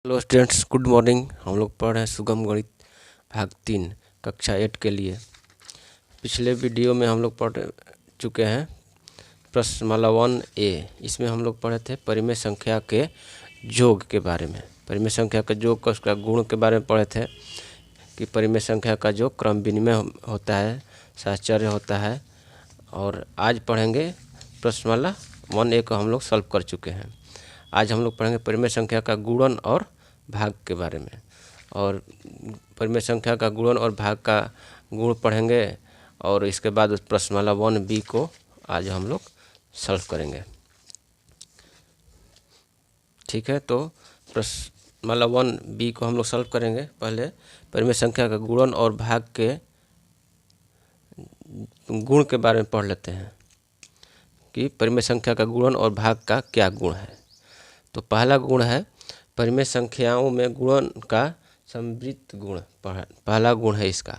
Hello students, good morning. हम लोग पढ़ रहे हैं सुगम गणित भाग 3 कक्षा 8 के लिए। पिछले वीडियो में हम लोग पढ़ चुके हैं प्रश्नमाला 1A। इसमें हम लोग पढ़े थे परिमेय संख्या के योग के बारे में। परिमेय संख्या का योग का उसका गुण के बारे में पढ़े थे कि परिमेय संख्या का जो क्रम विनिमय होता है, साहचर्य होता है। और आज पढ़ेंगे प्रश्नमाला 1A को हम लोग सॉल्व कर चुके हैं। आज हम लोग पढ़ेंगे परिमेय संख्या का गुणन और भाग के बारे में। और परिमेय संख्या का गुणन और भाग का गुण पढ़ेंगे और इसके बाद उस प्रश्नमाला 1B को आज हम लोग सॉल्व करेंगे। ठीक है, तो प्रश्नमाला 1B को हम लोग सॉल्व करेंगे। पहले परिमेय संख्या का गुणन और भाग के गुण के बारे में पढ़ लेते हैं कि परिमेय संख्या का गुणन और भाग का क्या गुण है। तो पहला गुण है परिमेय संख्याओं में गुणन का समवृत्त गुण। पहला गुण है इसका।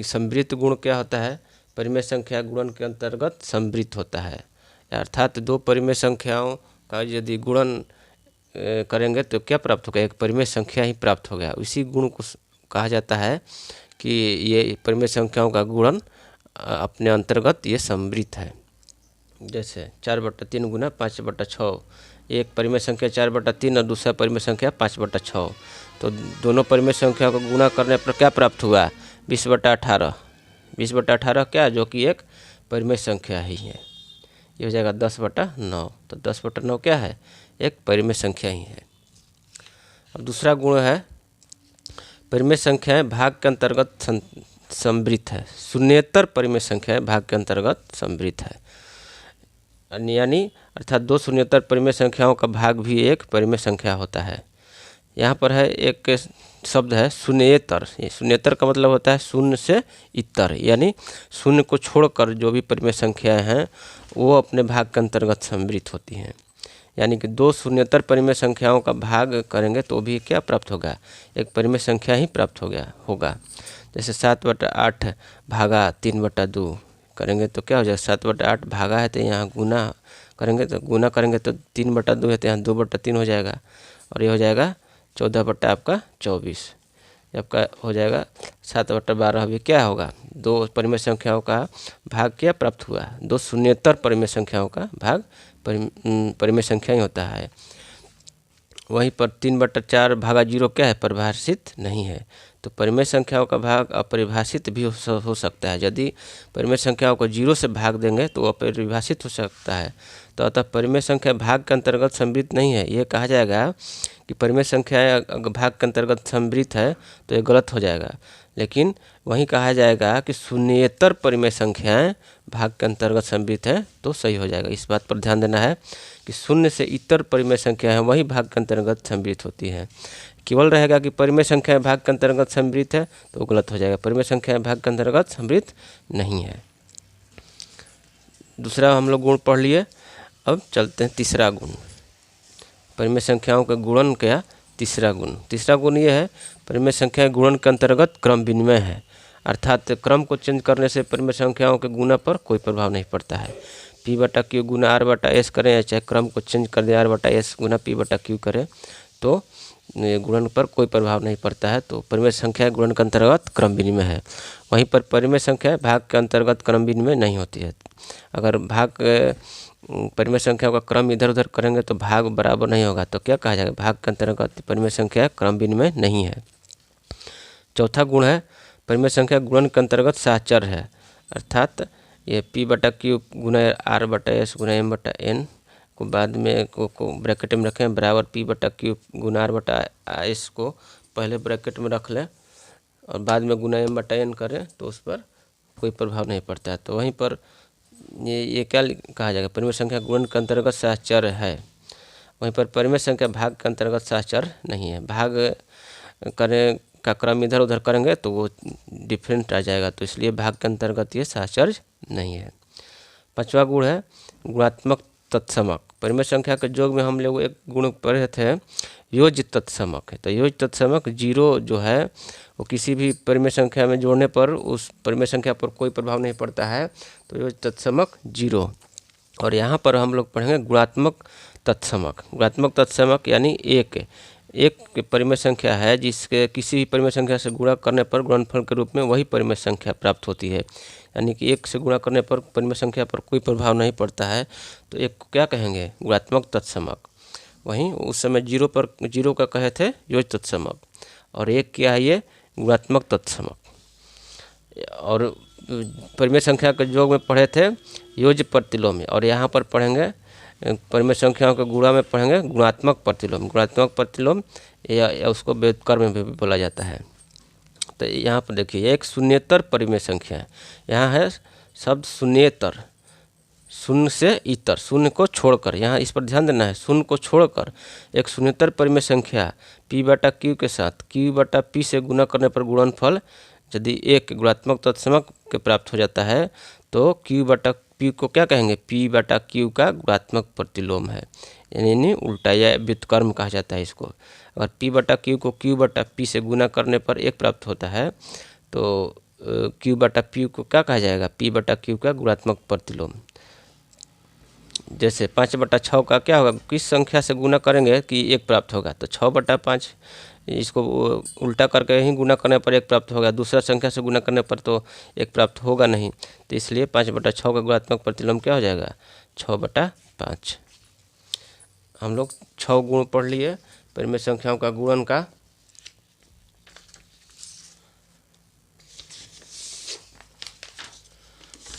समवृत्त गुण क्या होता है? परिमेय संख्या गुणन के अंतर्गत समवृत्त होता है, अर्थात दो परिमेय संख्याओं का यदि गुणन करेंगे तो क्या प्राप्त होगा? एक परिमेय संख्या ही प्राप्त हो गया। उसी गुण को कहा जाता है कि ये परिमेय संख्याओं का गुणन अपने अंतर्गत ये समवृत्त है। जैसे 4/3 गुना 5/6, एक परिमेय संख्या 4/3 और दूसरा परिमेय संख्या 5/6। तो दोनों परिमेय संख्या को गुणा करने पर क्या प्राप्त हुआ? 20/18। 20/18 क्या? जो कि एक परिमेय संख्या ही है। ये हो जाएगा 10/9। तो 10/9 क्या है? एक परिमेय संख्या ही है। अब दूसरा गुण है परिमेय संख्याएं भाग के अंतर्गत समवृत्त है। शून्येतर परिमेय संख्याएं भाग के अंतर्गत समवृत्त है, यानी अर्थात दो शून्येतर परिमेय संख्याओं का भाग भी एक परिमेय संख्या होता है। यहाँ पर है एक शब्द है शून्येतर। ये शून्येतर का मतलब होता है शून्य से इतर, यानी शून्य को छोड़कर जो भी परिमेय संख्याएं हैं वो अपने भाग के अंतर्गत सम्मिलित होती हैं। यानी कि दो शून्येतर परिमेय संख्याओं का भाग करेंगे तो भी क्या प्राप्त होगा? एक परिमेय संख्या ही प्राप्त होगा। जैसे 7/8 भागा 3/2 करेंगे तो क्या हो जाएगा? 7/8 भागा है तो यहाँ गुना करेंगे तो 3/2 है तो यहाँ 2/3 हो जाएगा। और ये हो जाएगा 14/24। आपका हो जाएगा 7/12। अभी क्या होगा? दो परिमेय संख्याओं का भाग क्या प्राप्त हुआ? दो शून्येतर परिमेय संख्याओं का भाग परिमेय संख्या ही होता है। वहीं पर 3/4 भागा 0 क्या है? परिभाषित नहीं है। तो परिमेय संख्याओं का भाग अपरिभाषित भी हो सकता है। यदि परिमेय संख्याओं को 0 से भाग देंगे तो अपरिभाषित हो सकता है। तो अतः परिमेय संख्या भाग के अंतर्गत सम्मिलित नहीं है। ये कहा जाएगा कि परिमेय संख्या भाग के अंतर्गत सम्मिलित है तो ये गलत हो जाएगा। लेकिन वहीं कहा जाएगा कि शून्येतर परिमेय संख्याएं भाग के अंतर्गत सम्मिलित है तो सही हो जाएगा। इस बात पर ध्यान देना है कि शून्य से इतर परिमेय संख्या है वही भाग के अंतर्गत सम्मिलित होती है। केवल रहेगा कि परिमेय संख्या भाग के अंतर्गत सम्मिलित है तो गलत हो जाएगा। परिमेय संख्या भाग के अंतर्गत सम्मिलित नहीं है। दूसरा हम लोग गुण पढ़ लिए। अब चलते हैं तीसरा गुण। परिमेय संख्याओं का गुणन क्या? तीसरा गुण ये है परिमेय संख्या गुणन के अंतर्गत क्रम विनिमय है, अर्थात क्रम को चेंज करने से परिमेय संख्याओं के गुणा पर कोई प्रभाव नहीं पड़ता है। P/Q गुना R/S करें या चाहे क्रम को चेंज कर दें R/S गुना P/Q करें तो गुणन पर कोई प्रभाव नहीं पड़ता है। तो परिमेय संख्या गुणन के अंतर्गत क्रम विनिमय है। वहीं पर परिमेय संख्या भाग के अंतर्गत क्रम विनिमय नहीं होती है। अगर परिमेय संख्या का क्रम इधर उधर करेंगे तो भाग बराबर नहीं होगा। तो क्या कहा जाएगा? भाग के अंतर्गत परिमेय संख्या क्रम विनिमय नहीं है। चौथा गुण है परिमेय संख्या गुणन के अंतर्गत साहचर्य है, अर्थात ये P/Q गुना R/S गुना M/N को बाद में को ब्रैकेट में रखें बराबर P/Q गुना R/S को पहले ब्रैकेट में रख लें और बाद में गुना M/N करें तो उस पर कोई प्रभाव नहीं पड़ता है। तो वहीं पर ये क्या कहा जाएगा? परिमेय संख्या गुणन के अंतर्गत साहचर्य है। वहीं पर परिमेय संख्या भाग के अंतर्गत साहचर्य नहीं है। भाग करें का क्रम इधर उधर करेंगे तो वो डिफरेंट आ जाएगा, तो इसलिए भाग के अंतर्गत ये साहचर्य नहीं है। पांचवा गुण है गुणात्मक तत्समक। परिमेय संख्या के योग में हम लोग एक गुण पढ़े थे योज्य तत्समक है। तो योज्य तत्समक 0 जो है वो किसी भी परिमेय संख्या में जोड़ने पर उस परिमेय संख्या पर कोई प्रभाव नहीं पड़ता है। तो योज्य तत्समक 0। और यहाँ पर हम लोग पढ़ेंगे गुणात्मक तत्समक। गुणात्मक तत्समक यानी एक परिमेय संख्या है जिसके किसी भी परिमेय संख्या से गुणा करने पर गुणनफल के रूप में वही परिमेय संख्या प्राप्त होती है। यानी कि एक से गुणा करने पर परिमेय संख्या पर कोई प्रभाव नहीं पड़ता है, तो एक को क्या कहेंगे? गुणात्मक तत्समक। वहीं उस समय जीरो का कहे थे योज तत्समक, और एक क्या है? ये गुणात्मक तत्समक। और परिमेय संख्या के योग में पढ़े थे योज प्रतिलोम में, और यहाँ पर पढ़ेंगे परिमेय संख्याओं के गुणा में पढ़ेंगे गुणात्मक प्रतिलोम। गुणात्मक प्रतिलोम या उसको व्युत्क्रम में भी बोला जाता है। तो यहाँ पर देखिए एक शून्येतर परिमेय संख्या है। यहाँ है शब्द शून्येतर, शून्य से इतर, शून्य को छोड़कर, यहाँ इस पर ध्यान देना है, शून्य को छोड़कर एक शून्येतर परिमेय संख्या p/q के साथ q/p से गुणा करने पर गुणनफल यदि एक गुणात्मक तत्समक के प्राप्त हो जाता है तो q/p को क्या कहेंगे? p/q का गुणात्मक प्रतिलोम है, यानी उल्टा या व्युत्क्रम कहा जाता है इसको। अगर p/q को q/p से गुना करने पर एक प्राप्त होता है तो q/p को क्या कहा जाएगा? p/q का गुणात्मक प्रतिलोम। जैसे 5/6 का क्या होगा? किस संख्या से गुना करेंगे कि एक प्राप्त होगा? तो 6/5, इसको उल्टा करके ही गुना करने पर एक प्राप्त होगा, दूसरा संख्या से गुना करने पर तो एक प्राप्त होगा नहीं। तो इसलिए 5/6 का गुणात्मक प्रतिलोम क्या हो जाएगा? 6/5। हम लोग 6 गुण पढ़ लिए परिमेय संख्याओं का गुणन का।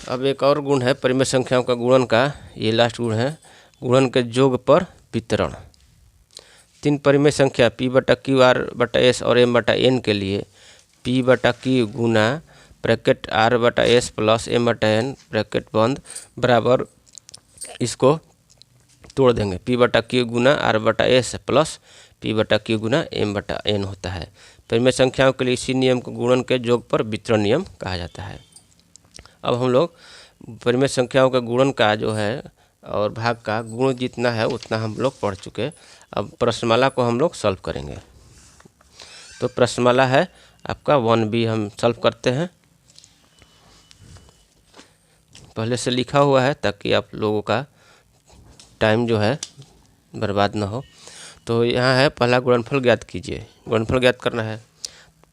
अब एक और गुण है परिमेय संख्याओं का गुणन का, ये लास्ट गुण है, गुणन के योग पर वितरण। 3 परिमेय संख्या p/q r/s और m/n के लिए p/q गुना bracket r/s plus m/n bracket बंद बराबर, इसको तोड़ देंगे, p/q गुना r/s प्लस p/q गुना m/n होता है। परिमेय संख्याओं के लिए इसी नियम को गुणन के योग पर वितरण नियम कहा जाता है। अब हम लोग परिमेय संख्याओं का गुणन का जो है और भाग का गुण जितना है उतना हम लोग पढ़ चुके। अब प्रश्नमाला को हम लोग सॉल्व करेंगे। तो प्रश्नमाला है आपका 1B, हम सॉल्व करते हैं। पहले से लिखा हुआ है ताकि आप लोगों का टाइम जो है बर्बाद ना हो। तो यहाँ है पहला गुणनफल ज्ञात कीजिए। गुणनफल ज्ञात करना है।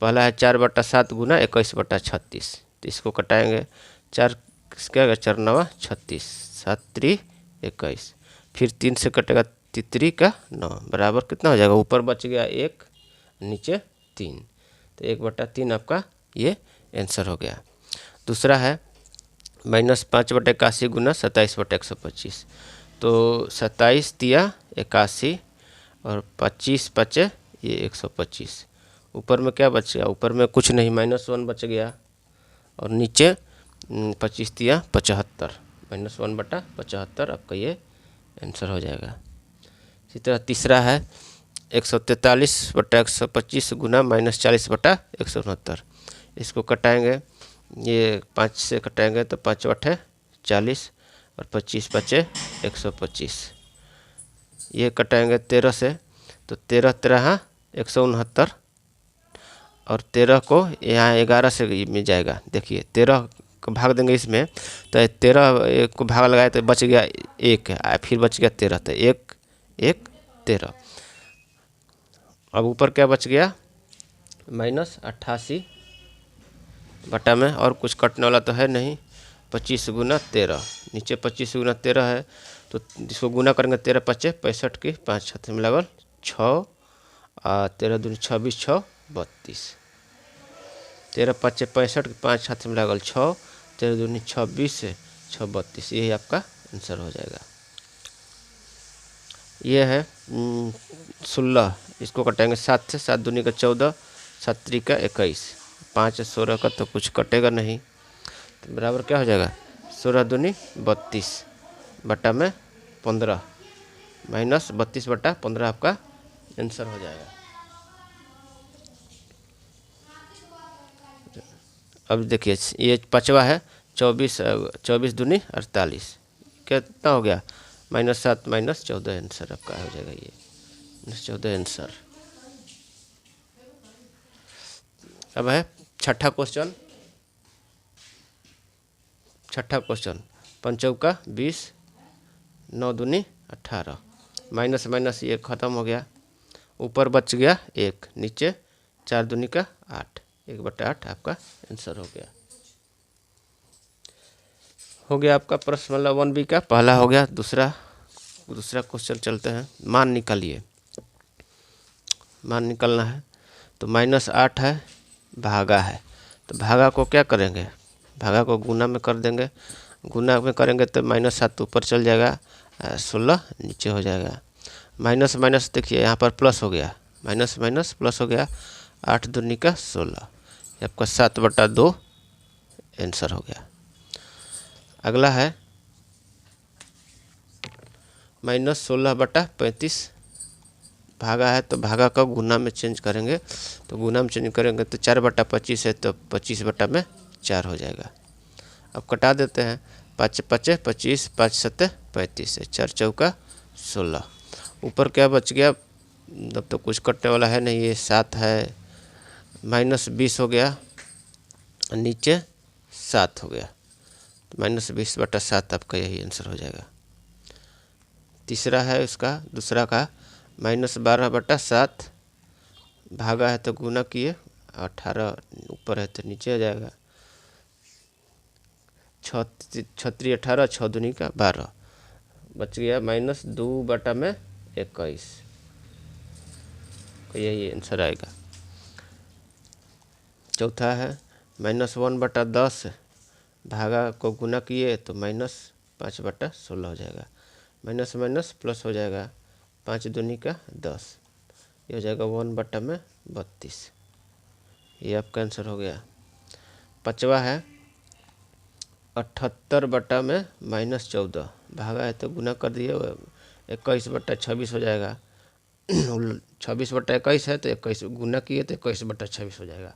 पहला है 4/7 गुना 21/36। तो इसको कटाएंगे, 4 क्या होगा? 4 9 36, 7 3 21, फिर 3 से कटेगा 3 का 9 बराबर कितना हो जाएगा? ऊपर बच गया 1, नीचे 3, तो 1/3 आपका ये आंसर हो गया। दूसरा है -5/81 गुना 27/125। तो 27 तिया 81 और 25 बचे ये 125। ऊपर में क्या बच गया? ऊपर में कुछ नहीं, -1 बच गया, और नीचे 25 तिया 75, -1/75 आपका ये आंसर हो जाएगा। इसी तरह तीसरा है 143/125 गुना -40/169। इसको कटाएंगे, ये 5 से कटाएंगे तो 5/40 और 25 बचे 125। ये कटाएंगे 13 से तो 13 13 169, और 13 को यहाँ 11 से मिल जाएगा। देखिए 13 को भाग देंगे इसमें, तो 13 को भाग लगाए तो बच गया 1, फिर बच गया 13, तो 1 1 13। अब ऊपर क्या बच गया? -88 बटा में, और कुछ कटने वाला तो है नहीं, 25 गुना 13, नीचे 25 गुना 13 है, तो इसको गुना करेंगे 13 5 65 की 5 छत में लगल 6, 13 दूनी 26 6 32, 13 5 65 की 5 छत में लगल 6, 13 दूनी 26 6 32, यही आपका आंसर हो जाएगा। ये है 16, इसको कटेंगे 7 से, 7 दूनी का 14, 7 3 का 21, 5 16 का तो कुछ कटेगा नहीं, तो बराबर क्या हो जाएगा? 16 दूनी 32 बटा में 15 -32/15 आपका आंसर हो जाएगा। अब देखिए ये 5वां है 24 दूनी 48, कितना हो गया? -7 -14 आंसर आपका हो जाएगा, ये -14 आंसर। अब है छठा क्वेश्चन। 5 चौका 20, 9 दूनी 18, माइनस माइनस ये ख़त्म हो गया, ऊपर बच गया 1, नीचे 4 दूनी का 8, 1/8 आपका आंसर हो गया। आपका प्रश्न मतलब 1B का पहला हो गया। दूसरा क्वेश्चन चलते हैं। मान निकालिए, मान निकलना है। तो -8 है, भागा है, तो भागा को क्या करेंगे, भागा को गुना में कर देंगे। गुना में करेंगे तो -7 ऊपर चल जाएगा, 16 नीचे हो जाएगा। माइनस माइनस देखिए यहाँ पर प्लस हो गया, माइनस माइनस प्लस हो गया, 8 दूनी का 16, आपका 7/2 आंसर हो गया। अगला है -16/35, भागा है तो भागा का गुना में चेंज करेंगे, तो गुना में चेंज करेंगे तो 4/25 है तो 25/4 हो जाएगा। अब कटा देते हैं, 5 5 25, 5 7 35 है, 4 चौका 16। ऊपर क्या बच गया, अब तो कुछ कटने वाला है नहीं, ये 7 है, -20 हो गया, नीचे 7 हो गया, तो -20/7 आपका यही आंसर हो जाएगा। तीसरा है उसका, दूसरा का -12/7, भागा है तो गुना किए, 18 ऊपर है तो नीचे आ जाएगा, 6 6 18, 6 दूनी का 12, बच गया -2/21, यही आंसर आएगा। चौथा है -1/10, भागा को गुना किए तो -5/16 हो जाएगा, माइनस माइनस प्लस हो जाएगा, 5 दूनी का 10, ये हो जाएगा 1/32, ये आपका आंसर हो गया। पाँचवा है 78/-14, भागा है तो गुना कर दिए, 21/26 हो जाएगा, 26/21 है तो 21 गुना किए तो 21/26 हो जाएगा।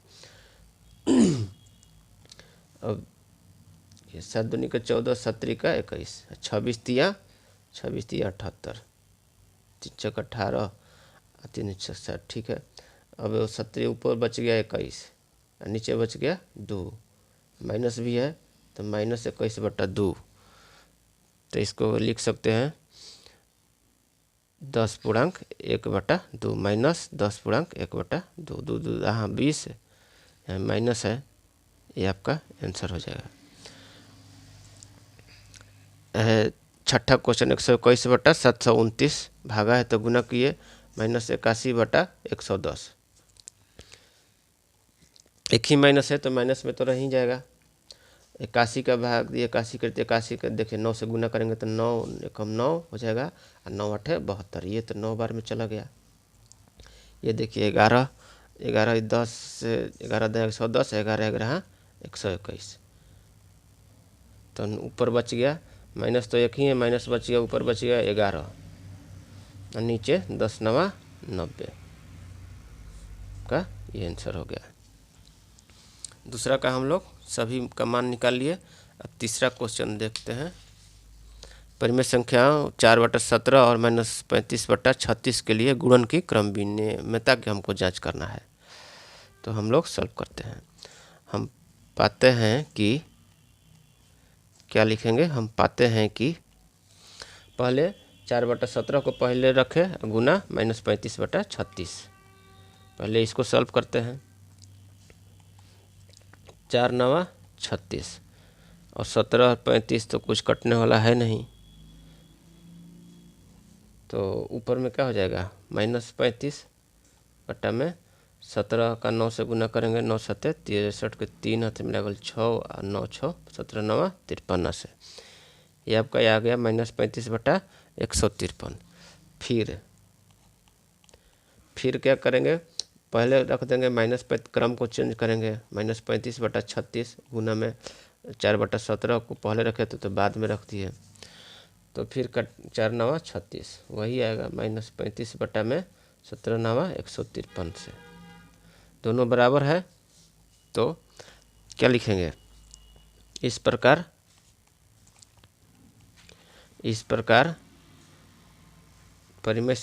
अब ये 7 दूनी का 14, 7 का 21, 26 तिया 78, 3 चौक 18, 3 60, ठीक है। अब 17 ऊपर बच गया 21, नीचे बच गया 2, माइनस भी है तो -21/2, तो इसको लिख सकते हैं 10.1/2, -10.1/2, 2 यहाँ 20 यहाँ माइनस है, ये आपका आंसर हो जाएगा। छठा क्वेश्चन 121/729, भागा है तो गुना किए, -81/110, एक ही माइनस है तो माइनस में तो रह ही जाएगा। 81 का भाग दिए, 81 करते 81 का देखिए 9 से गुना करेंगे तो 9 कम 9 हो जाएगा, और 9 8 72, ये तो 9 बार में चला गया। ये देखिए 11 11 10 से 11 10 110, 11 11 121, तो ऊपर बच गया, माइनस तो एक ही है, माइनस बच गया, ऊपर बच गया 11, और नीचे 10 9 90 का ये आंसर हो गया। दूसरा का हम लोग सभी का मान निकाल लिए। अब तीसरा क्वेश्चन देखते हैं। परिमेय संख्याओं 4/17 और -35/36 के लिए गुणन की क्रम विनिमयता की हमको जांच करना है, तो हम लोग सॉल्व करते हैं। हम पाते हैं कि क्या लिखेंगे, हम पाते हैं कि पहले 4/17 को पहले रखे, गुना -35/36, पहले इसको सॉल्व करते हैं। 4 9 36 और 17 और 35 तो कुछ कटने वाला है नहीं, तो ऊपर में क्या हो जाएगा, -35/17 का 9 से गुना करेंगे, 9 7 63 के 3 हाथ में लगल 6 और 9 6 17 9 53 से, ये आपका आ गया -35/153। फिर क्या करेंगे, पहले रख देंगे क्रम को चेंज करेंगे, -35/36 गुना में 4/17 को पहले रखे तो बाद में रख दिए, तो फिर 4 9 36 वही आएगा, -35/17 9 153 से, दोनों बराबर है, तो क्या लिखेंगे, इस प्रकार परिमेय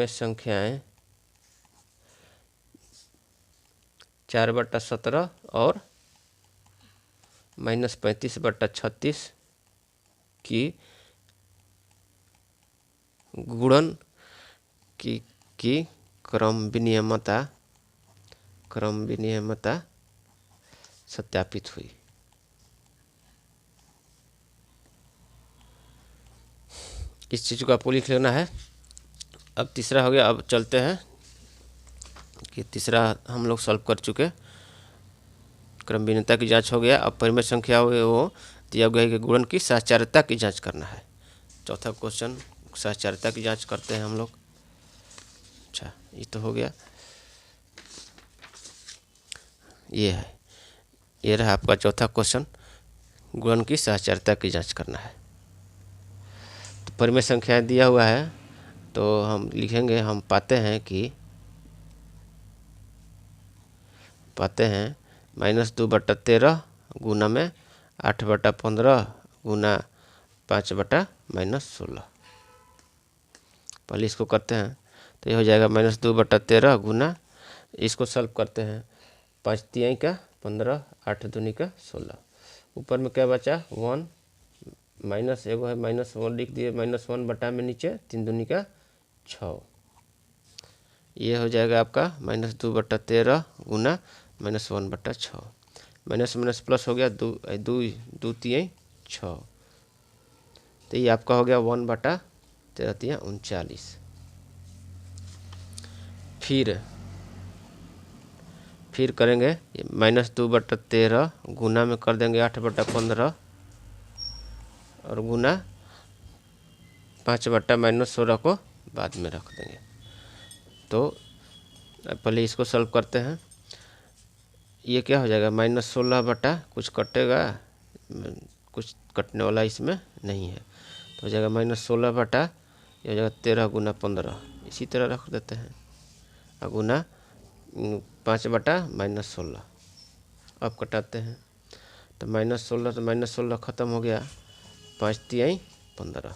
संख्याएं 4/17 और -35/36 की गुणन की क्रम विनियमता सत्यापित हुई। इस चीज़ को आपको लिख लेना है। अब तीसरा हो गया। अब चलते हैं कि तीसरा हम लोग सॉल्व कर चुके। क्रम भिन्नता की जांच हो गया। अब परिमेय संख्या वो दिया गया है कि गुणन की सहचारिता की जांच करना है। चौथा क्वेश्चन सहचारिता की जांच करते हैं हम लोग। अच्छा, ये तो हो गया। ये रहा आपका चौथा क्वेश्चन, गुणन की सहचारिता की जांच करना है। तो परिमेय संख्याएं दिया हुआ है, तो हम लिखेंगे, हम पाते हैं -2/13 गुना में 8/15 गुना 5/-16। पहले इसको करते हैं तो ये हो जाएगा -2/13 गुना, इसको सॉल्व करते हैं, 5 तिहाई का 15, 8 दूनी का 16। ऊपर में क्या बचा 1, माइनस एगो है -1 लिख दिए, -1 बटा में नीचे 3 दूनी का 6। ये हो जाएगा आपका -2/13 गुना -1/6। माइनस माइनस प्लस हो गया, 2 तिहाई 6। तो ये आपका हो गया 1/13 तिहाई 39। फिर करेंगे -2/13 गुना में कर देंगे 8/15 और गुना 5/-16 को बाद में रख देंगे। तो पहले इसको सॉल्व करते हैं। ये क्या हो जाएगा -16 बटा, कुछ कटेगा, कुछ कटने वाला इसमें नहीं है, तो हो जाएगा -16 बटा, ये हो जाएगा 13 गुना 15, इसी तरह रख देते हैं, और गुना 5/-16। अब कटाते हैं तो -16 तो -16 ख़त्म हो गया, 5 तिहाई 15,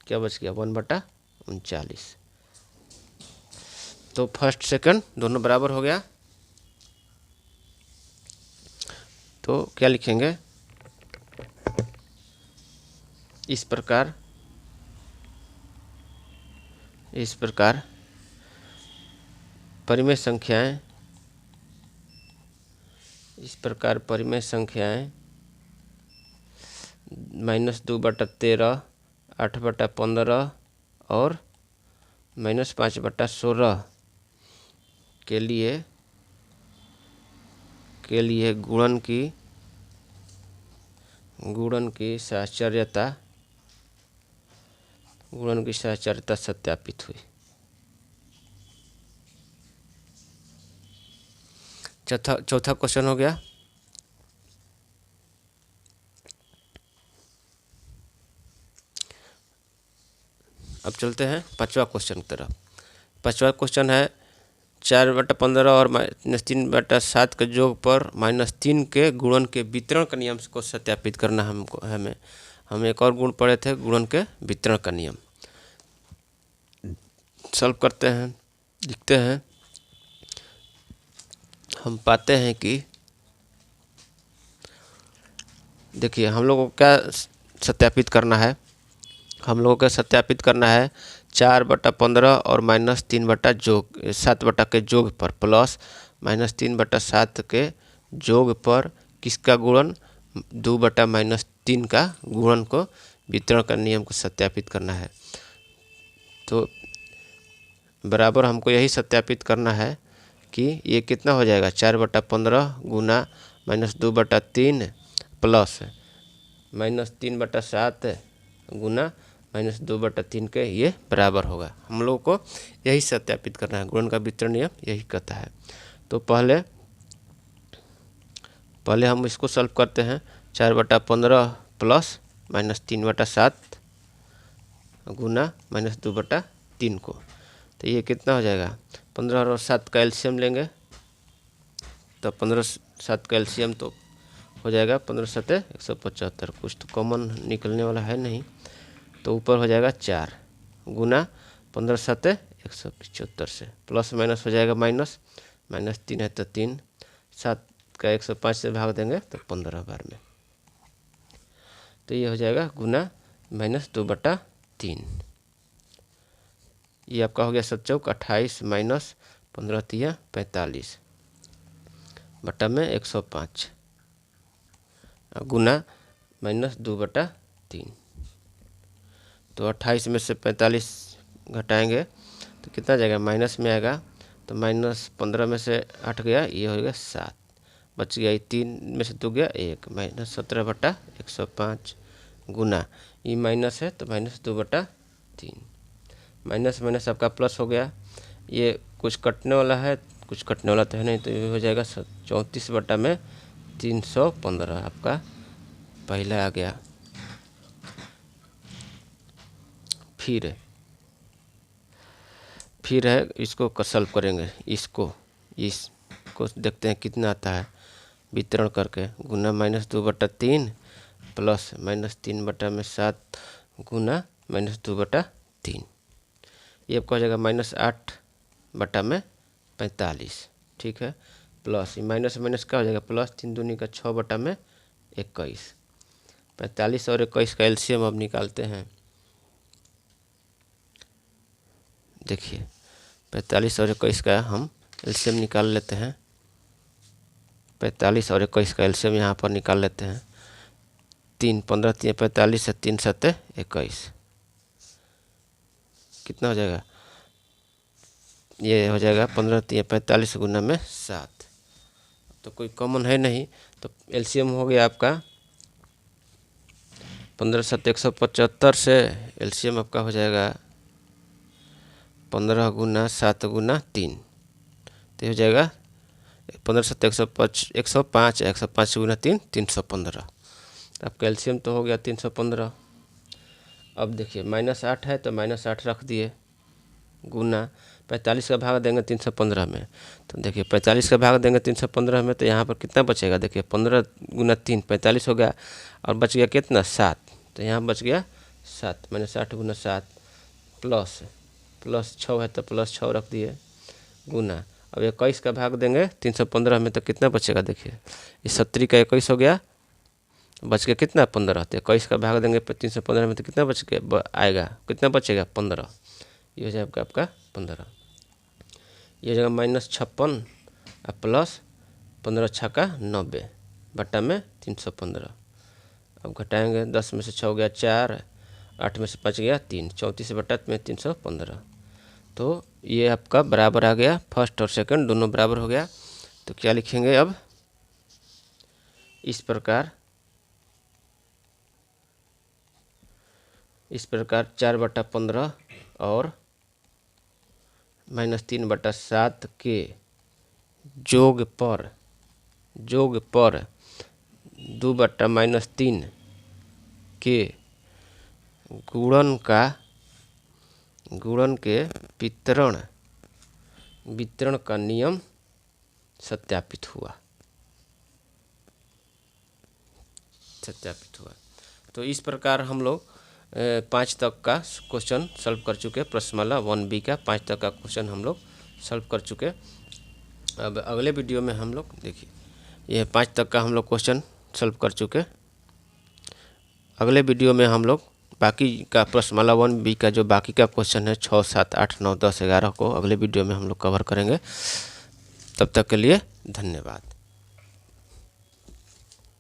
क्या बच गया 1/39। तो फर्स्ट सेकंड दोनों बराबर हो गया। तो क्या लिखेंगे, इस प्रकार परिमेय संख्याएं -2/13, 8/15 और -5/16 के लिए गुणन की सहचार्यता सत्यापित हुई। चौथा क्वेश्चन हो गया। अब चलते हैं पांचवा क्वेश्चन की तरफ। पांचवा क्वेश्चन है 4/15 और -3/7 के योग पर -3 के गुणन के वितरण का नियम को सत्यापित करना हम एक और गुण पढ़े थे, गुणन के वितरण का नियम। सॉल्व करते हैं, लिखते हैं। हम पाते हैं कि देखिए, हम लोगों को क्या सत्यापित करना है, हम लोगों को सत्यापित करना है 4/15 और -3/7 के योग पर प्लस -3/7 के योग पर किसका गुणन, 2/-3 का गुणन को वितरण का नियम को सत्यापित करना है। तो बराबर हमको यही सत्यापित करना है कि ये कितना हो जाएगा, 4/15 गुना -2/3 प्लस -3/7 गुना -2/3 के ये बराबर होगा। हम लोग को यही सत्यापित करना है, गुणन का वितरण नियम यही कहता है। तो पहले हम इसको सॉल्व करते हैं, 4/15 प्लस -3/7 गुना -2/3 को। तो ये कितना हो जाएगा, 15 और 7 का एलसीएम लेंगे तो 15-7 का एलसीएम तो हो जाएगा 15×7 175, कुछ तो कॉमन निकलने वाला है नहीं, तो ऊपर हो जाएगा 4 गुना 15×7 175 से प्लस माइनस हो जाएगा -3 है तो 3, 7 का 105 से भाग देंगे तो 15 बार में, तो ये हो जाएगा गुना -2/3। ये आपका हो गया 7 चौक 28 माइनस 15 तिया 45 बटा में 105 गुना माइनस 2/3। तो 28 में से 45 घटाएंगे तो कितना जाएगा, माइनस में आएगा। तो माइनस 15 में से 8 गया, ये हो गया 7, बच गया 3 में से 2 गया 1, माइनस 17/105 गुना ये माइनस है तो माइनस 2/3। माइनस माइनस आपका प्लस हो गया। ये कुछ कटने वाला है, कुछ कटने वाला तो है नहीं, तो ये हो जाएगा 34/315 आपका पहला आ गया। फिर है इसको सॉल्व करेंगे, इसको देखते हैं कितना आता है वितरण करके। गुना माइनस 2/3 प्लस माइनस 3/7 गुना माइनस 2/3, ये आपका हो जाएगा माइनस 8/45। ठीक है, प्लस माइनस माइनस क्या हो जाएगा, प्लस 3 दूनी का 6/21। 45 और 21 का एलसीएम अब निकालते हैं। देखिए 45 और 21 का हम एलसीएम निकाल लेते हैं। 45 और 21 का एलसीएम यहाँ पर निकाल लेते हैं। 3 15 3 45 है, 3 7 21 कितना हो जाएगा, ये हो जाएगा 15 3 45 गुना में 7। तो कोई कॉमन है नहीं, तो एलसीएम हो गया आपका 15 7 175 से एलसीएम आपका हो जाएगा 15 गुना 7 गुना 3, तो हो जाएगा 15 7 105 105 गुना 3 315। आपका एलसीएम तो हो गया 315। अब देखिए माइनस 8 है तो माइनस 8 रख दिए, गुना 45 का भाग देंगे 315 में। तो देखिए 45 का भाग देंगे 315 में, तो यहाँ पर कितना बचेगा, देखिए 15 गुना 3 45 हो गया, और बच गया कितना 7, तो यहाँ बच गया 7 माइनस 8 गुना 7 प्लस 6 है तो प्लस 6 रख दिए, गुना अब 21 का भाग देंगे 315 में तो कितना बचेगा, देखिए इस 70 का 21 हो गया, बच गया कितना 15। तो 21 का भाग देंगे 315 में तो कितना बच गया आएगा, कितना बचेगा 15, ये हो जाएगा आपका 15। ये हो जाएगा माइनस 56 प्लस 15 छक्का 90 बटा में 315। अब घटाएंगे 10 में से 6 हो गया 4, 8 में से 5 गया 3, 34 बटा में 315। तो ये आपका बराबर आ गया, फर्स्ट और सेकंड दोनों बराबर हो गया। तो क्या लिखेंगे अब, इस प्रकार 4/15 और माइनस 3/7 के जोग पर 2/-3 के गुणन के वितरण का नियम सत्यापित हुआ। तो इस प्रकार हम लोग 5 तक का क्वेश्चन सॉल्व कर चुके, प्रश्नमाला 1B का 5 तक का क्वेश्चन हम लोग सॉल्व कर चुके। अब अगले वीडियो में हम लोग देखिए ये 5 तक का हम लोग क्वेश्चन सॉल्व कर चुके। अगले वीडियो में हम लोग बाकी का प्रश्नमाला 1B का जो बाकी का क्वेश्चन है 6 7 8 9 10 11 को अगले वीडियो में हम लोग कवर करेंगे। तब तक के लिए धन्यवाद।